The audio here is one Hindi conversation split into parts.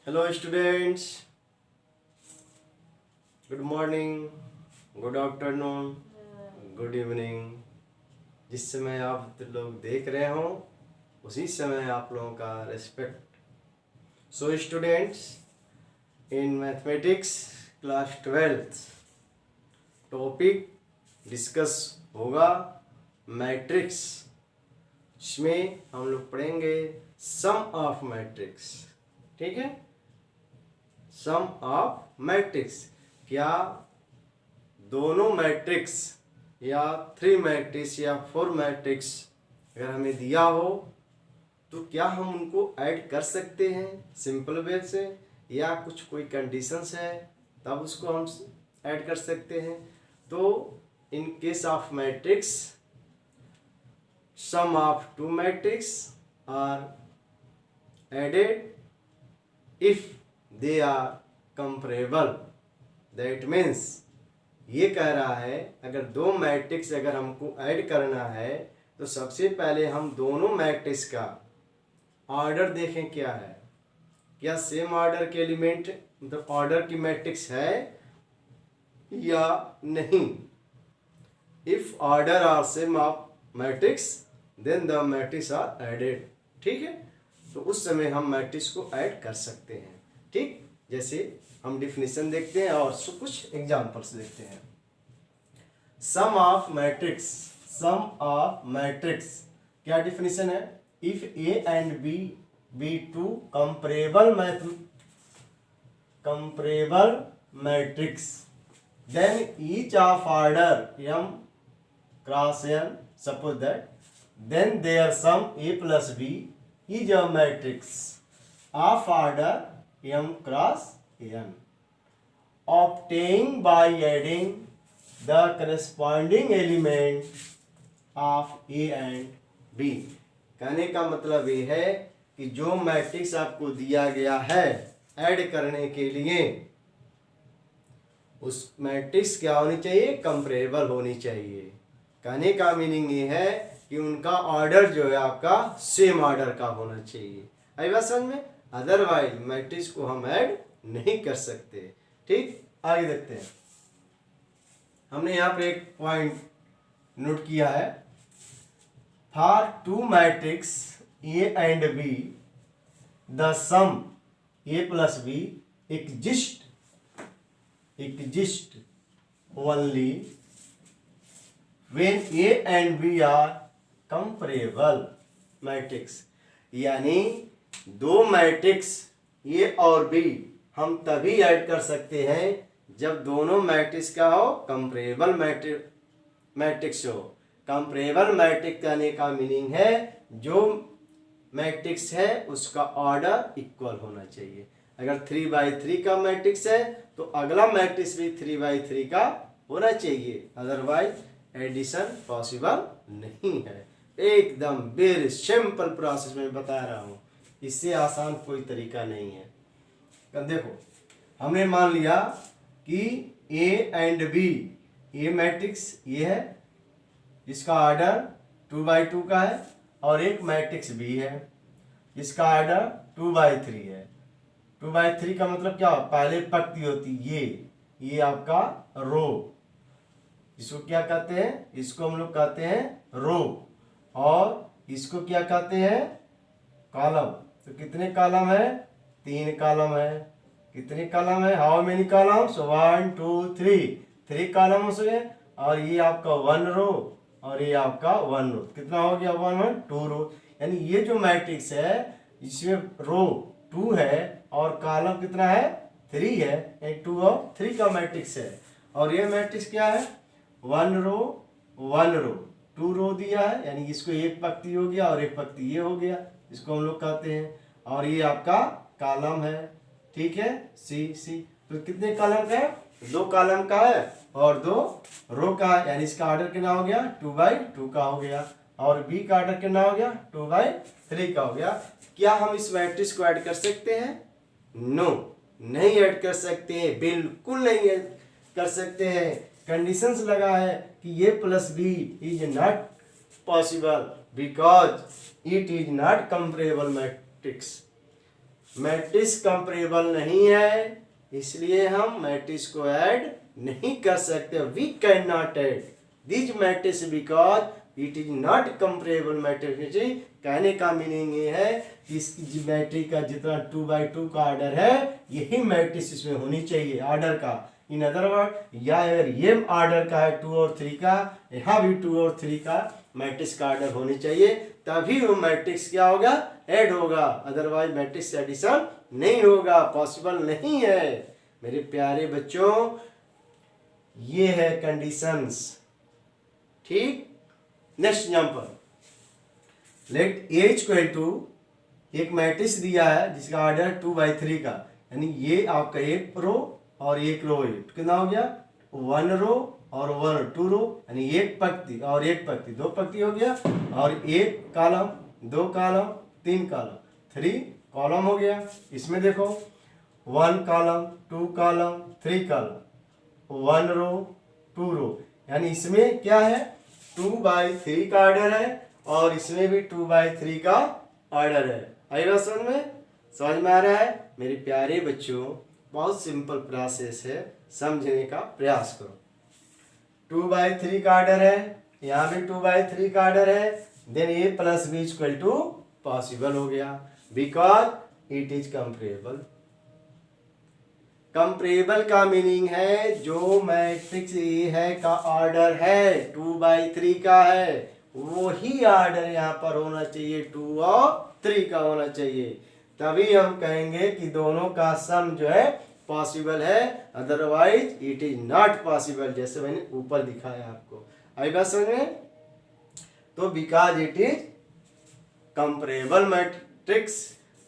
Hello students, good morning, good afternoon, good evening। जिस समय आप लोग देख रहे हो उसी समय आप लोगों का respect. So students, in mathematics class 12th topic discuss होगा मैट्रिक्स। इसमें हम लोग पढ़ेंगे सम ऑफ मैट्रिक्स। ठीक है, सम ऑफ मैट्रिक्स। क्या दोनों मैट्रिक्स या 3 मैट्रिक्स या 4 मैट्रिक्स अगर हमें दिया हो तो क्या हम उनको ऐड कर सकते हैं सिंपल वे से, या कुछ कोई कंडीशंस है तब उसको हम ऐड कर सकते हैं। तो in case of matrix sum of 2 matrix are added if they are comparable. That means ये कह रहा है अगर दो मैट्रिक्स अगर हमको ऐड करना है तो सबसे पहले हम दोनों मैट्रिक्स का ऑर्डर देखें क्या है, क्या सेम ऑर्डर के एलिमेंट मतलब ऑर्डर की मैट्रिक्स है या नहीं। If order are same of matrix then the matrix are added. ठीक है, तो उस समय हम मैट्रिक्स को ऐड कर सकते हैं। ठीक, जैसे हम डिफिनेशन देखते हैं और कुछ एग्जांपल्स देखते हैं। Sum of matrix, sum of matrix क्या डिफिनेशन है? If A and B be two comparable matrix then each of order m cross n, suppose that then their sum a plus b is a matrix of order m cross n obtained by adding the corresponding element of a and b। कहने का मतलब ये है कि जो मैट्रिक्स आपको दिया गया है ऐड करने के लिए उस मैट्रिक्स क्या होनी चाहिए? कंपेरेबल होनी चाहिए। कहने का मीनिंग ये है कि उनका ऑर्डर जो है आपका सेम ऑर्डर का होना चाहिए। आई बात समझ में? अदरवाइज मैट्रिक्स को हम ऐड नहीं कर सकते। ठीक, आगे देखते हैं। हमने यहाँ पर एक पॉइंट नोट किया है। For two matrix A and B the sum A plus B exist only when A and B are comparable matrix. यानी दो मैट्रिक्स A और B हम तभी ऐड कर सकते हैं जब दोनों मैट्रिक्स का हो कंपेरेबल मैट्रिक्स हो। कंपेरेबल मैट्रिक्स कहने का मीनिंग है जो मैट्रिक्स है उसका ऑर्डर इक्वल होना चाहिए। अगर 3/3 का मैट्रिक्स है तो अगला मैट्रिक्स भी 3/3 का होना चाहिए, अदरवाइज एडिशन पॉसिबल नहीं है। एकदम वेरी सिंपल प्रोसेस में बता रहा हूँ, इससे आसान कोई तरीका नहीं है। तो देखो, हमने मान लिया कि A and B, A matrix ये है जिसका ऑर्डर 2/2 का है, और एक मैट्रिक्स बी है जिसका ऑर्डर 2/3 है। 2/3 का मतलब क्या? पहले पंक्ति होती ये आपका रो, इसको क्या कहते हैं? इसको हम लोग कहते हैं रो, और इसको क्या कहते हैं? कॉलम। तो कितने कॉलम है? 3 कॉलम है। कितने कॉलम है? How many columns? 1 2 3, 3 कॉलम से, और ये आपका 1 रो और ये आपका 1 रो। कितना हो गया? 1 1 2 रो। यानी ये जो मैट्रिक्स है इसमें रो 2 है और कॉलम कितना है? 3 है। एक 2 और 3 का मैट्रिक्स है। और ये मैट्रिक्स क्या है? 1 रो 1 रो, 2 रो दिया है, यानी इसको एक पंक्ति हो गया और एक पंक्ति ये हो गया, इसको हम लोग कहते हैं। और ये आपका कॉलम है। ठीक है, सी। तो कितने कॉलम का है? 2 कॉलम का है और 2 रो का है, यानी इसका ऑर्डर कितना हो गया? 2/2 का हो गया। और बी का ऑर्डर कितना हो गया? 2/3 का हो गया। क्या हम इस मैट्रिक्स को ऐड कर सकते हैं? नो, नहीं ऐड कर सकते हैं, बिल्कुल नहीं ऐड कर सकते हैं। कंडीशंस लगा है कि ये plus B is not possible because it is not comparable matrix. Matrix comparable नहीं है, इसलिए हम मैट्रिक्स को ऐड नहीं कर सकते। We can not add this matrix because it is not comparable matrix. कहने का मीनिंग ये है कि इस मैट्रिक्स का जितना 2/2 का ऑर्डर है यही मैट्रिक्स इसमें होनी चाहिए ऑर्डर का। इन अदर वर्ड, या अगर ये ऑर्डर का है 2 और 3 का, यहाँ भी 2 और 3 का मैट्रिक्स का ऑर्डर होनी चाहिए, तभी वो मैट्रिक्स क्या होगा, ऐड होगा। अदरवाइज मैट्रिक्स एडिशन नहीं होगा, पॉसिबल नहीं है। मेरे प्यारे बच्चों, ये है कंडीशंस। ठीक, next example, let A equal to, एक मैट्रिक्स दिया है जिसका ऑर्डर 2/3 का, यानी ये आपका एक रो और एक रो है, कितना हो गया, 1 रो और 1 2 रो, यानी एक पंक्ति और एक पंक्ति, 2 पंक्ति हो गया, और एक कॉलम, 2 कॉलम, 3 कॉलम, 3 कॉलम हो गया। इसमें देखो 1 कॉलम, 2 कॉलम, 3 कॉलम, 1 रो 2 रो, यानी इसमें क्या है, 2/3 का ऑर्डर है और इसमें भी 2/3 का ऑर्डर है। आई बात समझ में आ रहा है? मेरे प्यारे बच्चों, बहुत सिंपल प्रोसेस है, समझने का प्रयास करो। 2/3 का ऑर्डर है, यहाँ भी 2/3 का ऑर्डर है, then A plus B equal to possible हो गया, because it is comparable. Comparable का मीनिंग है जो मैट्रिक्स ए है का ऑर्डर है 2/3 का है, वही ऑर्डर यहाँ पर होना चाहिए, 2 और 3 का होना चाहिए, तभी हम कहेंगे कि दोनों का सम जो है पॉसिबल है, otherwise it is not possible, जैसे मैंने ऊपर दिखाया आपको। आई बात समझ में? तो because it is comparable matrix,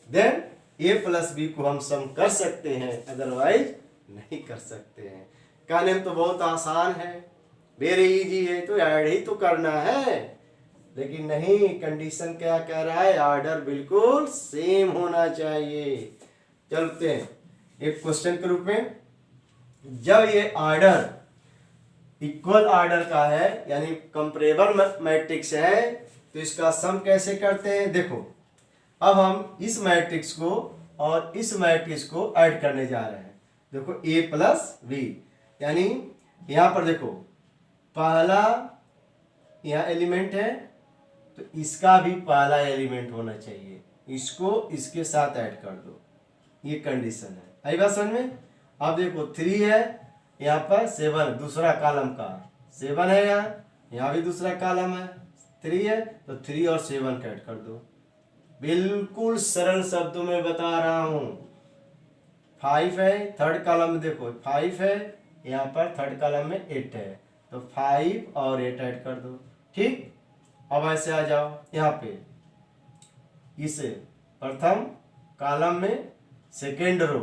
then A plus B को हम सम कर सकते हैं, अदरवाइज नहीं कर सकते हैं। कहने में तो बहुत आसान है, वेरी इजी है, तो ऐड ही तो करना है, लेकिन नहीं, कंडीशन क्या कह रहा है, ऑर्डर बिल्कुल सेम होना चाहिए। चलते हैं एक क्वेश्चन के रूप में, जब ये ऑर्डर इक्वल ऑर्डर का है, यानी कंपेरेबल मैट्रिक्स है, तो इसका सम कैसे करते हैं, देखो अब हम इस मैट्रिक्स को और इस मैट्रिक्स को ऐड करने जा रहे हैं। देखो a प्लस बी, यानी यहाँ पर देखो पहला यहाँ एलिमेंट है, तो इसका भी पहला एलिमेंट होना चाहिए, इसको इसके साथ ऐड कर दो, ये कंडीशन है। आई बात समझ में? अब देखो 3 है, यहाँ पर 7 दूसरा कॉलम का 7 है, यहाँ भी दूसरा कॉलम है 3 है, तो 3 और 7 का ऐड कर दो। बिल्कुल सरल शब्दों में बता रहा हूं। 5 है, थर्ड कॉलम में देखो 5 है, यहाँ पर थर्ड कॉलम में 8 है, तो 5 और 8 ऐड कर दो। ठीक, अब ऐसे आ जाओ यहाँ पे, इसे प्रथम कॉलम में सेकेंड रो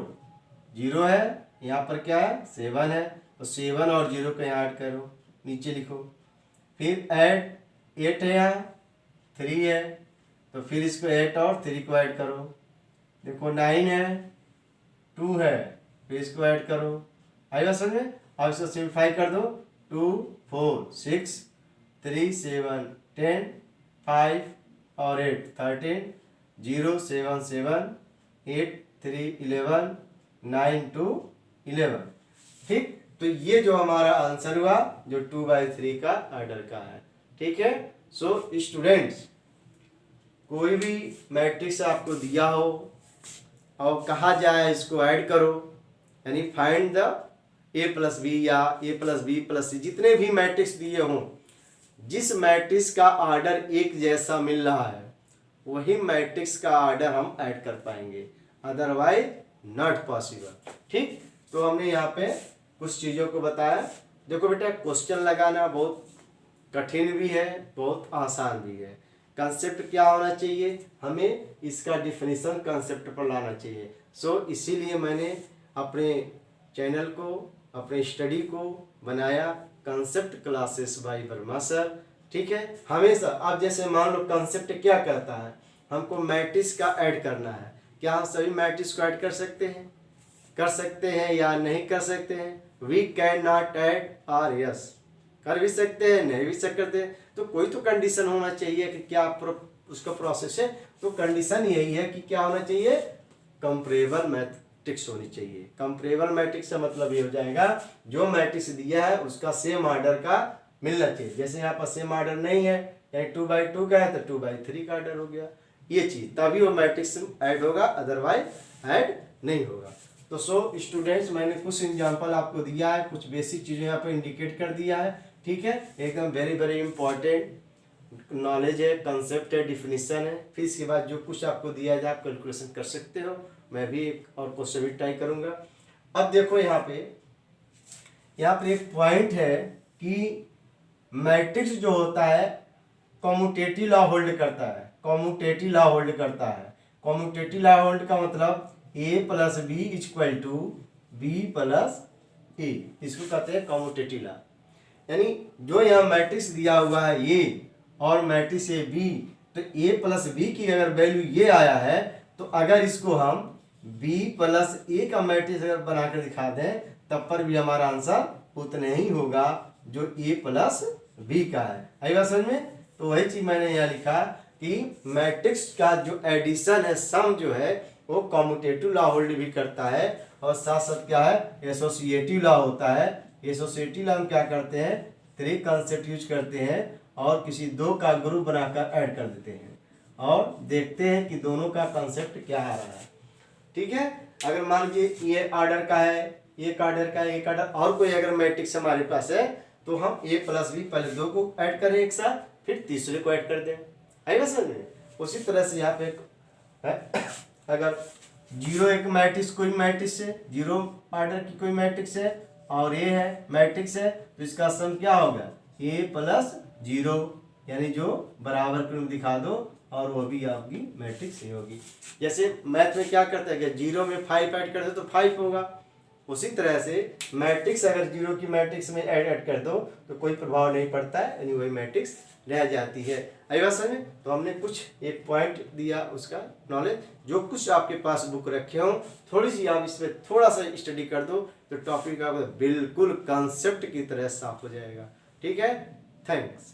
0 है, यहाँ पर क्या है 7 है, तो 7 और 0 को यहाँ ऐड करो, नीचे लिखो, फिर ऐड 8 है, यहाँ 3 है, तो फिर इसको 8 और 3 को ऐड करो, देखो 9 है, 2 है, फिर इसको ऐड करो। आई बात समझ में? अब इसको सिंप्लीफाई कर दो, 2 4 6 3 7 10 5 और 8 13 0 7 7 8 3 11 9 2 11। ठीक, तो ये जो हमारा आंसर हुआ जो 2/3 का ऑर्डर का है। ठीक है, सो स्टूडेंट्स, कोई भी मैट्रिक्स आपको दिया हो और कहा जाए इसको ऐड करो, यानी find the A plus B या A plus B plus C, जितने भी मैट्रिक्स दिए हों, जिस मैट्रिक्स का ऑर्डर एक जैसा मिल रहा है वही मैट्रिक्स का ऑर्डर हम ऐड कर पाएंगे, अदरवाइज नॉट पॉसिबल। ठीक, तो हमने यहाँ पे कुछ चीज़ों को बताया। देखो बेटा, क्वेश्चन लगाना बहुत कठिन भी है, बहुत आसान भी है। कंसेप्ट क्या होना चाहिए, हमें इसका डिफिनीशन कंसेप्ट पर लाना चाहिए। सो इसीलिए मैंने अपने चैनल को, अपने स्टडी को बनाया concept classes bye Verma sir. ठीक है, हमेशा आप जैसे मान लो कंसेप्ट क्या कहता है, हमको मैट्रिक्स का ऐड करना है, क्या हम सभी मैट्रिक्स को ऐड कर सकते हैं? कर सकते हैं या नहीं कर सकते हैं? वी कैन नॉट ऐड और यस, कर भी सकते हैं, नहीं भी सकते हैं। तो कोई तो कंडीशन होना चाहिए कि क्या उसका प्रोसेस है, तो कंडीशन यही है कि क्या होना चाहिए, कंपेरेबल मैट्रिक्स होनी चाहिए। कंपेरेबल मैट्रिक्स का मतलब ये हो जाएगा जो मैट्रिक्स दिया है उसका सेम ऑर्डर का मिलना चाहिए। जैसे यहाँ पर सेम ऑर्डर नहीं है, यानी 2/2 का है तो 2/3 का ऑर्डर हो गया, ये चीज तभी वो मैट्रिक्स ऐड होगा, अदरवाइज ऐड नहीं होगा। तो स्टूडेंट्स मैंने कुछ एग्जांपल आपको दिया है, कुछ बेसिक चीजें यहाँ पे इंडिकेट कर दिया है, ठीक है। एकदम वेरी वेरी इंपॉर्टेंट नॉलेज है, कंसेप्ट है, डिफिनीशन है। फिर इसके बाद जो कुछ आपको दिया जाए आप कैलकुलेशन कर सकते हो। मैं भी एक और क्वेश्चन भी ट्राई करूंगा। अब देखो यहाँ पे एक पॉइंट है कि मैट्रिक्स जो होता है कॉम्यूटेटिव लॉ होल्ड करता है। कॉम्यूटेटिव लॉ होल्ड करता है। कॉम्यूटेटिव लॉ होल्ड का मतलब a plus B equal to B plus A, इसको कहते हैं कॉम्यूटेटिव लॉ। यानी जो यहाँ मैट्रिक्स दिया हुआ है ए और मैट्रिक्स ए बी, तो ए प्लस बी की अगर वैल्यू ये आया है तो अगर इसको हम बी प्लस ए का मैट्रिक्स अगर बनाकर दिखा दें तब पर भी हमारा आंसर उतना ही होगा जो ए प्लस बी का है। आई बात समझ में? तो वही चीज मैंने यहाँ लिखा कि मैट्रिक्स का जो एडिशन है, सम जो है वो कॉम्यूटेटिव लॉ होल्ड भी करता है और साथ साथ क्या है एसोसिएटिव लॉ होता है। एसोसिएटिव लॉ हम क्या करते हैं, 3 कंसेप्ट यूज करते हैं और किसी 2 का ग्रुप बनाकर ऐड कर देते हैं और देखते हैं कि दोनों का कंसेप्ट क्या आ रहा है, ठीक है। अगर मान लीजिए ये ऑर्डर का है, एक ऑर्डर का है, एक ऑर्डर और कोई अगर मैट्रिक्स हमारे पास है तो हम ए प्लस बी पहले 2 को ऐड करें एक साथ, फिर तीसरे को ऐड कर दें। आई बस समझ में? उसी तरह से यहाँ पे है अगर 0 एक मैट्रिक्स कोई मैट्रिक्स है, 0 ऑर्डर की कोई मैट्रिक्स है और ए है मैट्रिक्स है, तो इसका सम क्या होगा ए प्लस 0, यानी जो बराबर क्रम दिखा दो और वो भी आपकी मैट्रिक्स ही होगी। जैसे मैथ में क्या करते हैं कि 0 में 5 ऐड कर दो तो 5 होगा, उसी तरह से मैट्रिक्स अगर 0 की मैट्रिक्स में ऐड कर दो तो कोई प्रभाव नहीं पड़ता है, यानी वही मैट्रिक्स रह जाती है। आई बात समझ में? तो हमने कुछ एक पॉइंट दिया उसका नॉलेज, जो कुछ आपके पास बुक रखे हो थोड़ी सी आप इसमें थोड़ा सा स्टडी कर दो तो टॉपिक आपका बिल्कुल कंसेप्ट की तरह साफ हो जाएगा, ठीक है। थैंक्स।